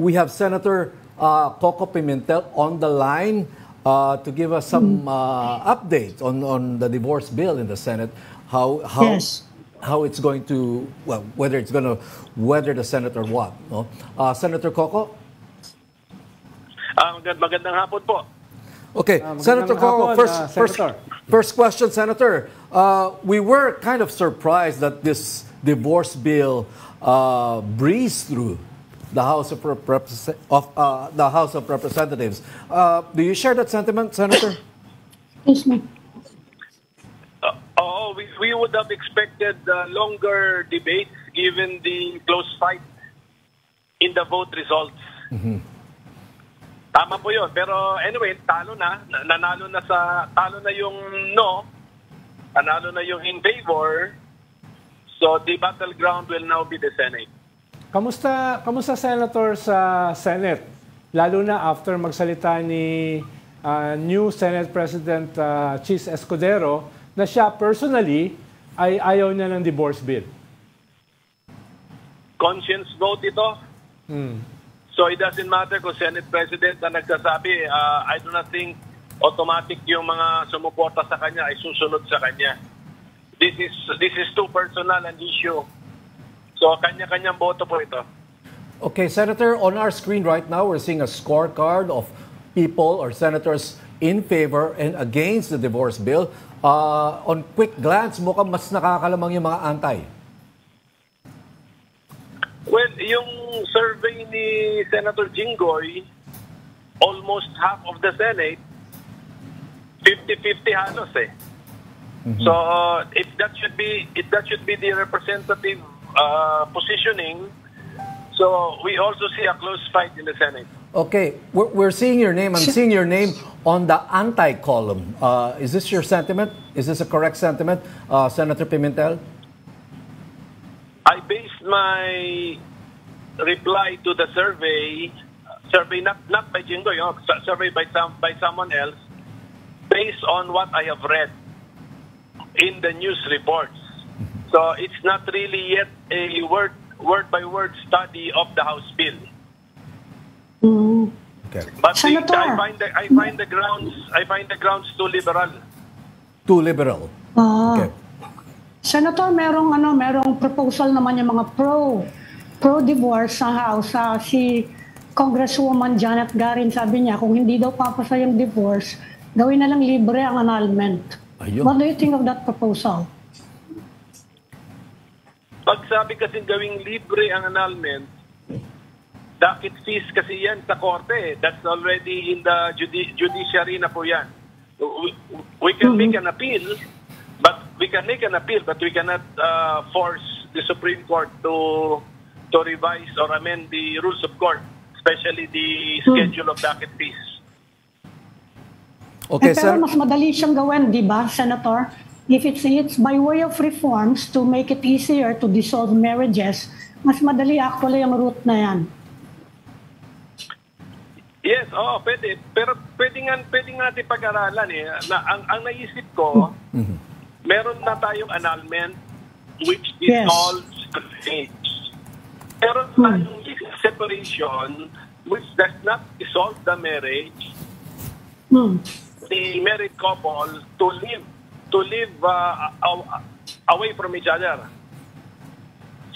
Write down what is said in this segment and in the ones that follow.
We have Senator Koko Pimentel on the line to give us some updates on the divorce bill in the Senate. How it's going to, well, whether it's going to weather the Senate or what. No? Senator Koko? Magandang hapon po. Okay, Senator Koko, first question, Senator. We were kind of surprised that this divorce bill breezed through the House of Representatives. Do you share that sentiment, Senator? Yes, ma'am. We would have expected longer debates given the close fight in the vote results. Tama po yun. Pero anyway, talo na yung no, nanalo na yung in favor. So the battleground will now be the Senate. Kamusta Senator sa Senate? Lalo na after magsalita ni new Senate President Chis Escudero na siya personally ay ayaw niya ng divorce bill. Conscience vote ito. So it doesn't matter kung Senate President na nagsasabi, I do not think automatic yung mga sumuporta sa kanya ay susunod sa kanya. This is too personal an issue. So kanya-kanyang boto po ito. Okay, Senator, on our screen right now, we're seeing a scorecard of people or senators in favor and against the divorce bill. On quick glance, mukhang mas nakakalamang yung mga anti. Well, yung survey ni Senator Jinggoy, almost half of the Senate, 50-50 halos eh. So if that should be the representative positioning, so we also see a close fight in the Senate. Okay, we're seeing your name. I'm seeing your name on the anti-column. Is this your sentiment? Is this a correct sentiment, Senator Pimentel? I based my reply to the survey not by Jingo, survey by someone else, based on what I have read in the news reports. So it's not really yet a word-by-word study of the House bill. Okay. But I find the grounds too liberal. Too liberal. Okay. Senator, merong proposal naman yung mga pro-divorce sa House. Si Congresswoman Janet Garin, sabi niya, kung hindi daw papasa yung divorce, gawin na lang libre ang annulment. Ayun. What do you think of that proposal? Pag sabi kasi gawing libre ang annulment, docket fees kasi yan sa korte. That's already in the judiciary na po yan. We can make an appeal, but we cannot force the Supreme Court to revise or amend the rules of court, especially the schedule of docket fees. Okay, pero mas madali siyang gawin, di ba, Senator? If it's by way of reforms to make it easier to dissolve marriages, mas madali actually ang route na yan. Yes, pwede. Pero pwede natin pag-aralan eh. Ang naisip ko, meron na tayong annulment which dissolves the marriage. Meron tayong separation which does not dissolve the marriage. The married couple to live away from each other.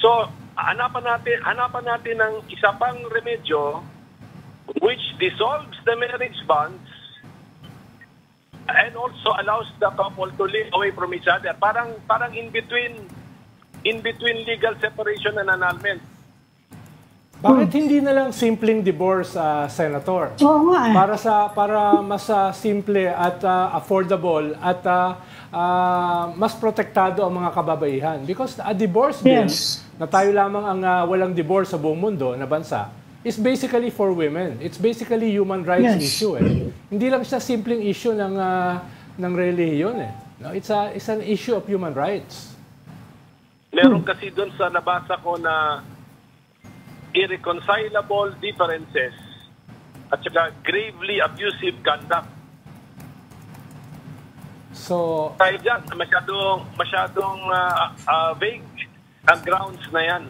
So, hanapan natin ng isa pang remedyo which dissolves the marriage bonds and also allows the couple to live away from each other. Parang in between legal separation and annulment. Bakit hindi na lang simpleng divorce, Senator? Oo nga eh. Para mas simple at affordable at mas protektado ang mga kababaihan. Because a divorce bill, na tayo lamang ang walang divorce sa buong mundo na bansa, is basically for women. It's basically human rights issue. Eh. Hindi lang siya simpleng issue ng relihiyon. Eh. No, it's an issue of human rights. Meron kasi doon sa nabasa ko na irreconcilable differences at saka gravely abusive conduct. So, dahil dyan, masyadong vague ang grounds na yan.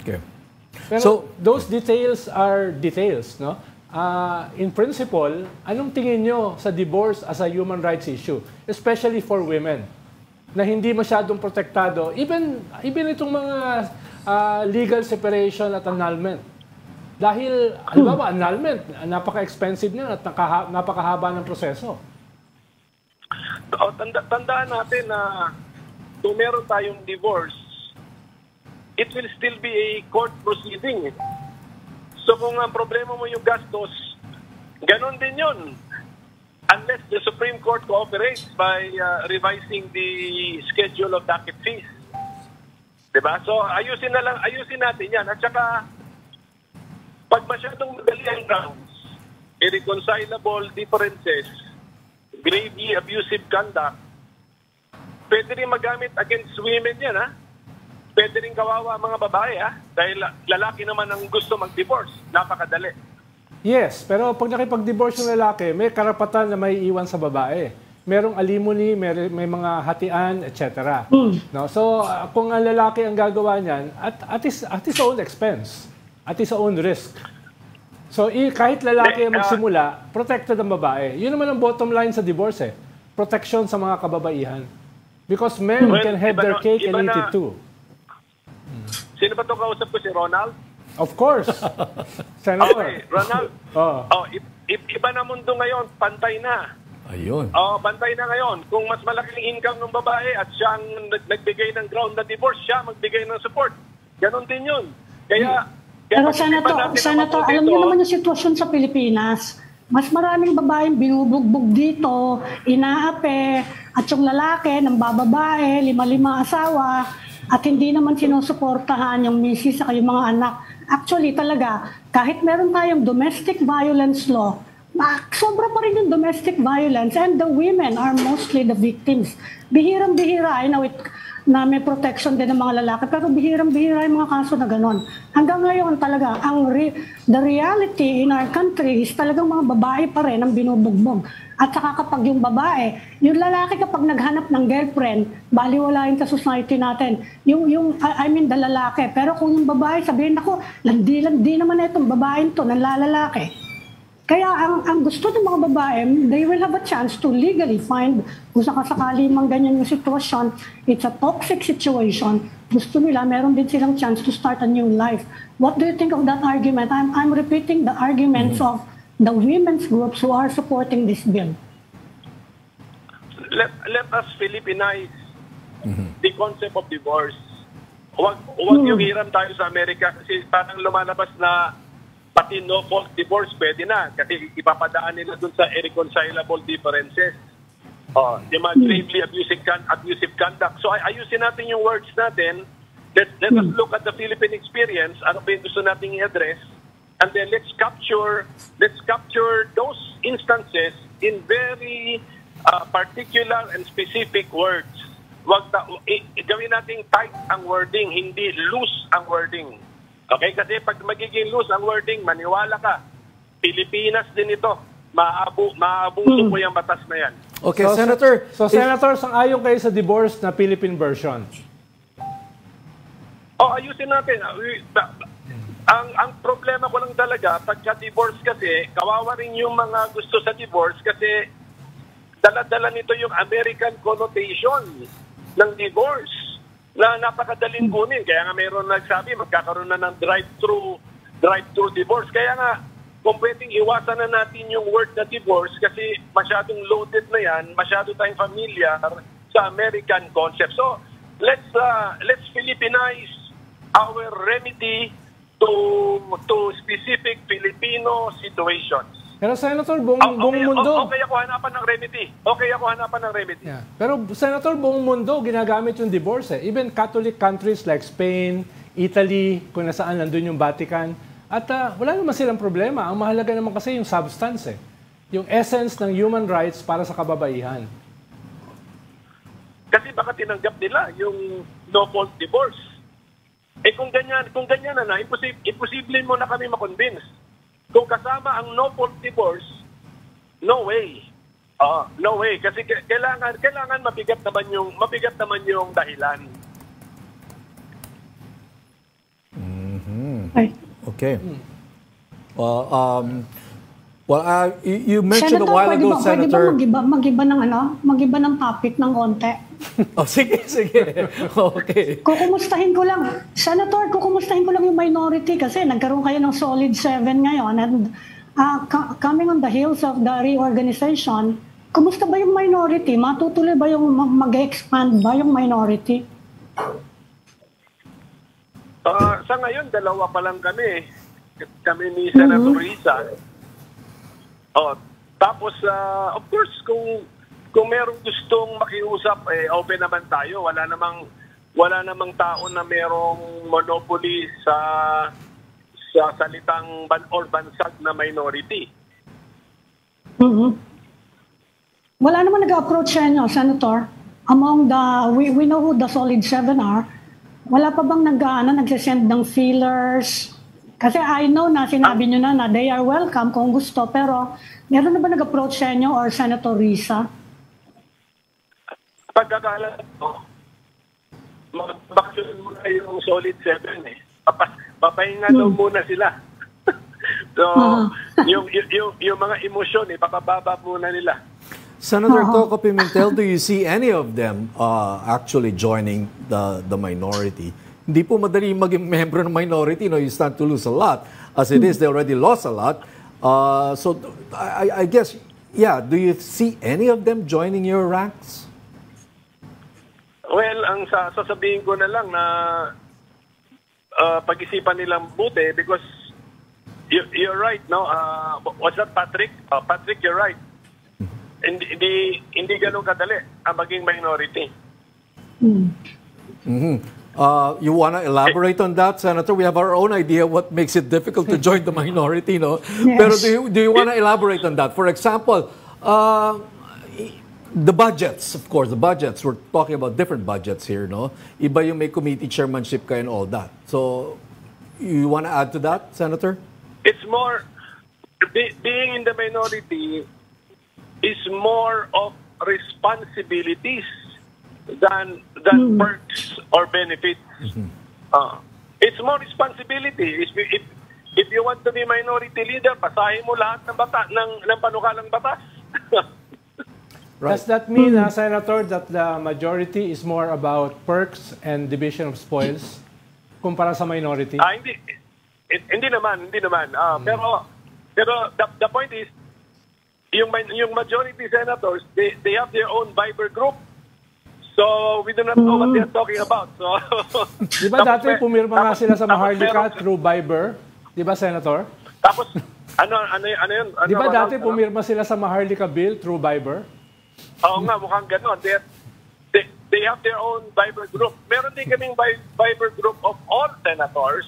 Okay. Pero those details are details, no? In principle, anong tingin nyo sa divorce as a human rights issue, especially for women, na hindi masyadong protektado, even itong mga legal separation at annulment? Dahil, halimbawa, annulment, napaka-expensive niya at napakahaba ng proseso. Tandaan natin na kung meron tayong divorce, it will still be a court proceeding. So kung ang problema mo yung gastos, ganon din yun. Unless the Supreme Court cooperates by revising the schedule of docket fees. Diba? So ayusin natin yan. At saka, pag masyadong madali ang grounds, irreconcilable differences, gravely abusive conduct, pwede rin magamit against women yan, ha? Pwede rin kawawa mga babae, ha? Dahil lalaki naman ang gusto mag-divorce. Napakadali. Yes, pero pag nakipag-divorce yung lalaki, may karapatan na may iwan sa babae. Merong alimony, may mga hatian, etc. No? So, kung ang lalaki ang gagawa niyan, at his own expense, at his own risk. So, kahit lalaki ang magsimula, protected ang babae. Yun naman ang bottom line sa divorce, eh. Protection sa mga kababaihan. Because men can have their cake and eat it too. Sino ba ito kausap ko? Si Ronald? Of course. Senator. Okay, Ronald. Iba na mundo ngayon, pantay na. Ayun. Pantay na ngayon. Kung mas malaking income ng babae at siya ang nagbigay ng ground na divorce, siya magbigay ng support. Ganon din yun. Pero Senator, alam niyo naman yung sitwasyon sa Pilipinas. Mas maraming babaeng binubugbog dito, inaape, at yung lalaki ng bababae, 5 asawa, at hindi naman sinusuportahan yung misis sa yung mga anak. Actually talaga, kahit meron tayong domestic violence law, sobra pa rin yung domestic violence and the women are mostly the victims. Bihirang-bihira, na may protection din ng mga lalaki, pero bihirang-bihira yung mga kaso na gano'n. Hanggang ngayon talaga, the reality in our country is talagang mga babae pa rin ang binubugbog. At saka kapag yung babae, yung lalaki kapag naghanap ng girlfriend, baliwalain sa society natin. I mean the lalaki. Pero kung yung babae, sabihin ako, landi naman na itong babaeng to, nanlalalaki. Kaya ang gusto ng mga babae, they will have a chance to legally find, kung sakasakali mang ganyan yung sitwasyon, it's a toxic situation. Gusto nila, meron din silang chance to start a new life. What do you think of that argument? I'm repeating the arguments of the women's groups who are supporting this bill. Let us Filipinize the concept of divorce. Huwag yung hiram tayo sa Amerika kasi parang lumalabas na pati no-fault divorce pwede na kasi ipapadaan nila dun sa irreconcilable differences. Yung mga gravely abusive conduct. So ayusin natin yung words natin. Let us look at the Philippine experience. Ano ba yung gusto nating i-address? And then let's capture those instances in very particular and specific words. Gawin nating tight ang wording, hindi loose ang wording. Okay? Kasi pag magiging loose ang wording, maniwala ka, Pilipinas din ito. Maabuso po yung batas na yan. Okay, Senator. Senator, sang-ayon kayo sa divorce na Philippine version? Ayusin natin. Ang problema ko lang talaga, pagka-divorce kasi, kawawa rin yung mga gusto sa divorce kasi dala-dala nito yung American connotation ng divorce na napakadaling kunin. Kaya nga mayroon nagsabi, magkakaroon na ng drive-thru divorce. Kaya nga, kung pwedeng iwasan na natin yung word na divorce kasi masyadong loaded na yan, masyado tayong familiar sa American concept. So, let's Filipinize our remedy to specific Filipino situations. Pero Senator, buong mundo... Okay ako hanapan ng remedy. Yeah. Pero Senator, buong mundo ginagamit yung divorce. Even Catholic countries like Spain, Italy, kung nasaan nandun yung Vatican. At wala naman silang problema. Ang mahalaga naman kasi yung substance. Yung essence ng human rights para sa kababaihan. Kasi baka tinanggap nila yung no-fault divorce. Kung ganyan na, imposible mo na kami makonvince. Kung kasama ang no-fault divorce, no way. No way. Kasi kailangan mabigat naman yung dahilan. Okay. Okay. You mentioned Senator, a while ago, Senator. Pwede ba mag-iba ng topic ng konti? Sige. Okay. Kukumustahin ko lang yung minority kasi nagkaroon kayo ng solid 7 ngayon and coming on the heels of the reorganization, kumusta ba yung minority? Matutuloy ba yung mag-expand ba yung minority? Sa ngayon, dalawa pa lang kami. Kami ni Senator Risa. Tapos, of course, kung merong gustong makiusap, open naman tayo. Wala namang tao na merong monopoly sa salitang or bansag na minority. Wala naman nag-approach sa inyo, Senator. Among we know who the solid 7 are. Wala pa bang nagsasend ng feelers? Kasi I know na sinabi nyo na they are welcome kung gusto, pero meron na ba nag-approach sa inyo or Senator Risa? Pagkakala ko, mag-vaccine muna yung solid 7 eh. Papahinga daw muna sila. So, yung mga emosyon papababa muna nila. Senator Koko Pimentel, do you see any of them actually joining the minority? Hindi po madali maging member ng minority. You stand to lose a lot. As it is, they already lost a lot. So I guess, do you see any of them joining your ranks? Well, ang sasabihin ko na lang na pag-isipan nilang buti because you're right, no? Was that Patrick? Patrick, you're right. Hindi ganun kadali ang maging minority. You want to elaborate on that, Senator? We have our own idea what makes it difficult to join the minority, no? Yes. Pero do you want to elaborate on that? For example, the budgets, of course, we're talking about different budgets here, no? Iba yung may committee chairmanship ka and all that. So, you want to add to that, Senator? It's more, being in the minority is more of responsibilities than perks or benefits. It's more responsibility. If you want to be minority leader, pasahin mo lahat ng panukalang batas. Right. Does that mean, Senator, that the majority is more about perks and division of spoils kumpara sa minority? Hindi naman. Pero the point is, yung majority senators, they have their own Viber group. So, we do not know what they're talking about. So, di ba dati pumirma nga sila sa Maharlika through Viber? Di ba, Senator? Tapos, ano yun? Di ba dati pumirma sila sa Maharlika bill through Viber? Oo nga, mukhang gano'n. They have their own Viber group. Meron din kaming Viber group of all senators.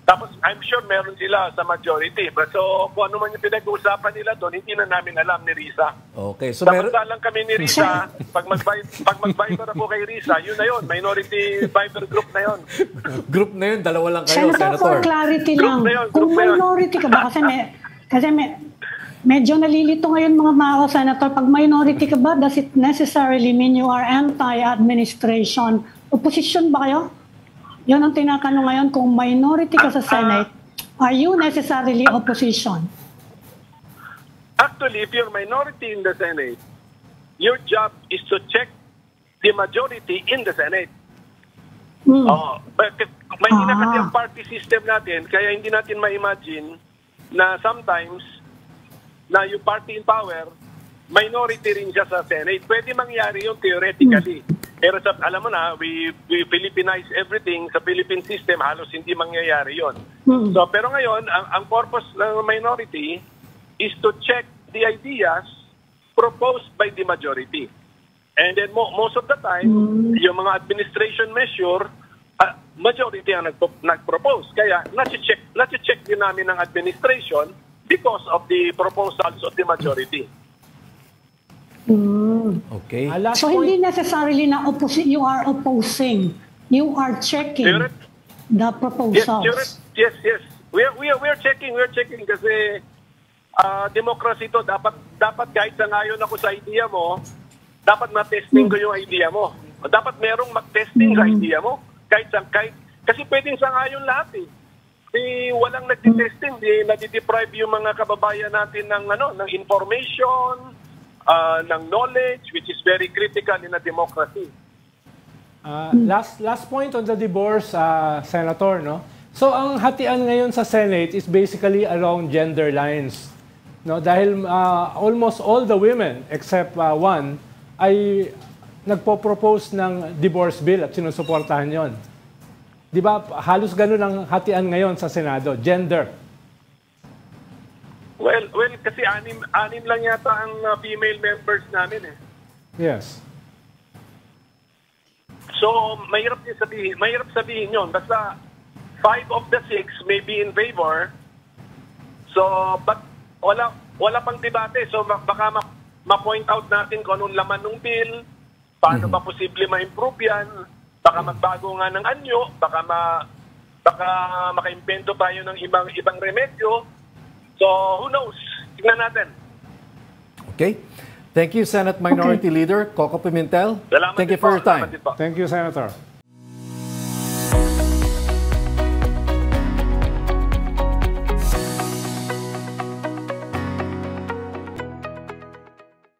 Tapos, I'm sure meron sila sa majority. But so, kung ano man yung pinag-uusapan nila doon, hindi na namin alam ni Risa. Okay. So, lang kami ni Risa. Pag mag-Viber ako kay Risa, yun na yun. Minority Viber group na yun. Group na yun, dalawa lang kayo, Senator. For clarity lang, kung minority ka ba, kasi medyo nalilito ngayon mga Senator, pag minority ka ba, does it necessarily mean you are anti-administration? Opposition ba kayo? Yun ang tinatanong ngayon, kung minority ka sa Senate, are you necessarily opposition? Actually, if you're minority in the Senate, your job is to check the majority in the Senate. Mahina kasi ang party system natin, kaya hindi natin ma-imagine na sometimes na yung party in power, minority rin siya sa Senate. Pwede mangyari yun theoretically. Pero alam mo na, we Philippinize everything. Sa Philippine system, halos hindi mangyayari yon. So, pero ngayon, ang purpose ng minority is to check the ideas proposed by the majority. And then most of the time, yung mga administration measure, majority ang nag-propose. Kaya, nati-check din namin ng administration because of the proposals of the majority. Okay. So hindi necessarily na you are opposing. You are checking the proposals. Yes. We are checking. We are checking kasi democracy to. Dapat kahit sangayon ako sa idea mo, dapat ma-testing ko yung idea mo. Dapat merong mag-testing sa idea mo. Kasi pwedeng sangayon lahat eh. walang nagtitesting, nadideprive yung mga kababayan natin ng ng information, ng knowledge, which is very critical in a democracy. Last point on the divorce, Senator, no? So ang hatian ngayon sa Senate is basically along gender lines, no? Dahil almost all the women except one ay nagpo-propose ng divorce bill at sinusuportahan 'yon. 'Di ba? Halos ganun ang hatian ngayon sa Senado, gender. Well, kasi anim lang yata ang female members namin eh. Yes. So, mahirap sabihin yun. Basta 5 of the 6 may be in favor. So, but wala pang debate. So, baka ma-point out natin kung anong laman ng bill, paano ba posible ma-improve yan, baka magbago nga ng anyo, baka maka-invento tayo ng ibang remedyo. So, who knows? Tignan natin. Okay. Thank you, Senate Minority Leader Koko Pimentel. Salamat Thank you din for po. your time. Salamat din po. Thank you, Senator.